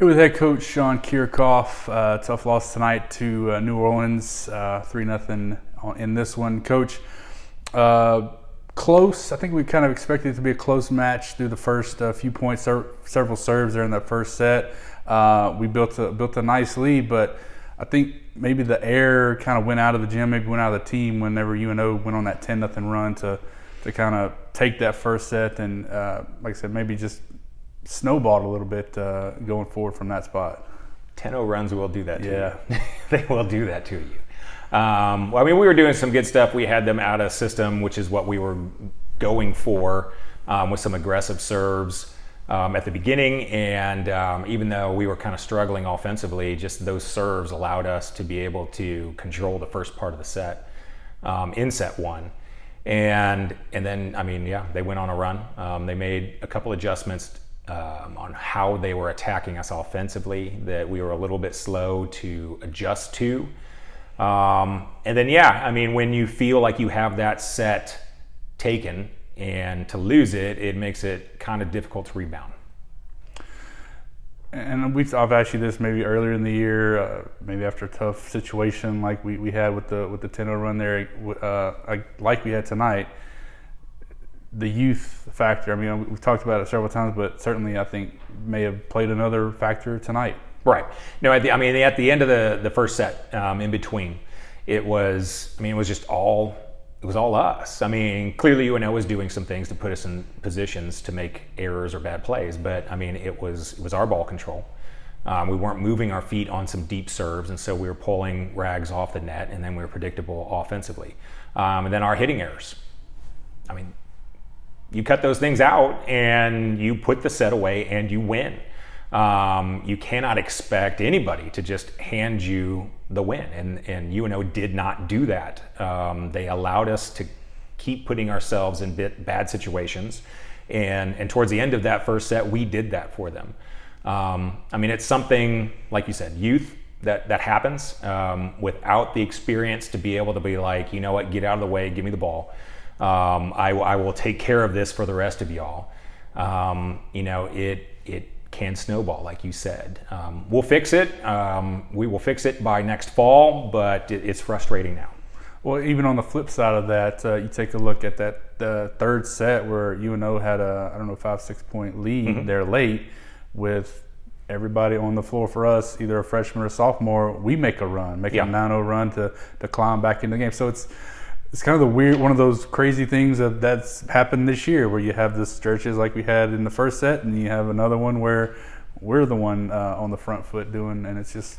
Here with head coach Sean Kiracofe. Tough loss tonight to New Orleans, 3-0 in this one. Coach, close. I think we kind of expected it to be a close match through the first few points, several serves there in that first set. We built a nice lead, but I think maybe the air kind of went out of the gym, maybe went out of the team whenever UNO went on that 10-0 run to kind of take that first set and, like I said, maybe just snowballed a little bit going forward from that spot. 10-0 runs will do that to you. They will do that to you. Well, I mean, we were doing some good stuff. We had them out of system, which is what we were going for, with some aggressive serves at the beginning. And even though we were kind of struggling offensively, just those serves allowed us to be able to control the first part of the set in set one. And then, I mean, yeah, they went on a run. They made a couple adjustments on how they were attacking us offensively that we were a little bit slow to adjust to. And then, yeah, I mean, when you feel like you have that set taken and to lose it, it makes it kind of difficult to rebound. And I've asked you this maybe earlier in the year, maybe after a tough situation like we had with the 10-0 run there, like we had tonight. The youth factor, I mean, we've talked about it several times, but certainly I think may have played another factor tonight. Right. No, at the end of the first set, in between, it was just all us. I mean, clearly UNO was doing some things to put us in positions to make errors or bad plays, but I mean, it was our ball control. We weren't moving our feet on some deep serves, and so we were pulling rags off the net, and then we were predictable offensively. And then our hitting errors. I mean, you cut those things out and you put the set away and you win. You cannot expect anybody to just hand you the win, and UNO did not do that. They allowed us to keep putting ourselves in bad situations, and towards the end of that first set, we did that for them. I mean, it's something, like you said, youth, that happens without the experience to be able to be like, you know what, get out of the way, give me the ball. I will take care of this for the rest of y'all. You know, it can snowball, like you said. We'll fix it. We will fix it by next fall, but it's frustrating now. Well, even on the flip side of that, you take a look at the third set where UNO had a 5-6 point lead there late with everybody on the floor for us, either a freshman or a sophomore. We make a 9-0 run to climb back in the game. So it's kind of the weird, one of those crazy things that's happened this year where you have the stretches like we had in the first set, and you have another one where we're the one on the front foot doing, and it's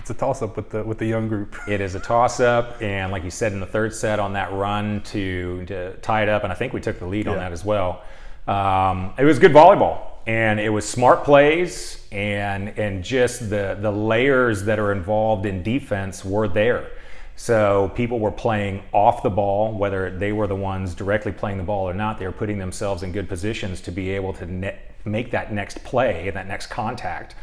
a toss-up with the young group. It is a toss-up, and like you said, in the third set on that run to tie it up, and I think we took the lead on that as well. It was good volleyball, and it was smart plays, and just the layers that are involved in defense were there. So people were playing off the ball, whether they were the ones directly playing the ball or not. They were putting themselves in good positions to be able to make that next play and that next contact.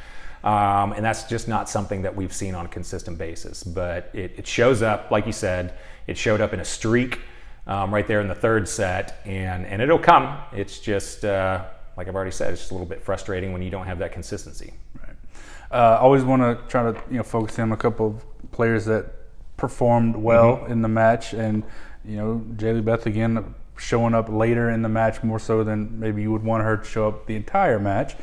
And that's just not something that we've seen on a consistent basis. But it shows up, like you said, it showed up in a streak right there in the third set, and it'll come. It's just, like I've already said, it's just a little bit frustrating when you don't have that consistency. Right. Always want to try to focus in on a couple of players that performed well in the match, and Jaylee Beth again showing up later in the match more so than maybe you would want her to show up the entire match.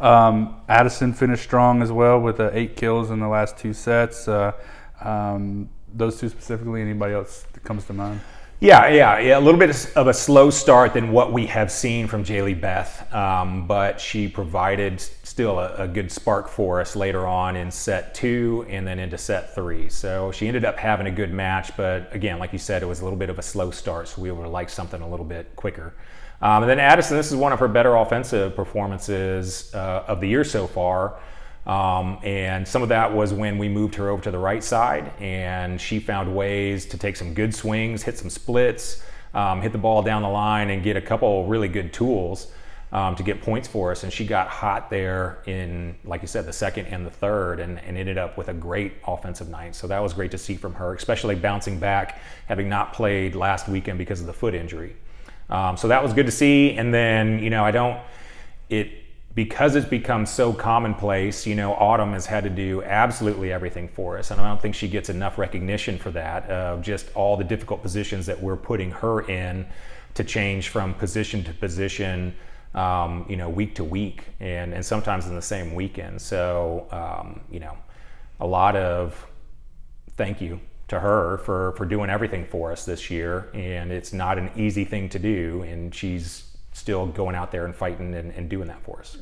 Addison finished strong as well with 8 kills in the last 2 sets. Those two specifically. Anybody else that comes to mind? Yeah. A little bit of a slow start than what we have seen from Jaylee Beth, but she provided still a good spark for us later on in set 2 and then into set 3. So she ended up having a good match, but again, like you said, it was a little bit of a slow start, so we would have liked something a little bit quicker. And then Addison, this is one of her better offensive performances of the year so far. And some of that was when we moved her over to the right side, and she found ways to take some good swings, hit some splits, hit the ball down the line, and get a couple really good tools to get points for us. And she got hot there in, like you said, the second and the third, and ended up with a great offensive night. So that was great to see from her, especially bouncing back, having not played last weekend because of the foot injury. So that was good to see. And then, because it's become so commonplace, Autumn has had to do absolutely everything for us. And I don't think she gets enough recognition for that, of just all the difficult positions that we're putting her in to change from position to position, week to week, and sometimes in the same weekend. So, a lot of thank you to her for doing everything for us this year. And it's not an easy thing to do. And she's still going out there and fighting and doing that for us.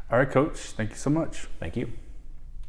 All right, Coach. Thank you so much. Thank you.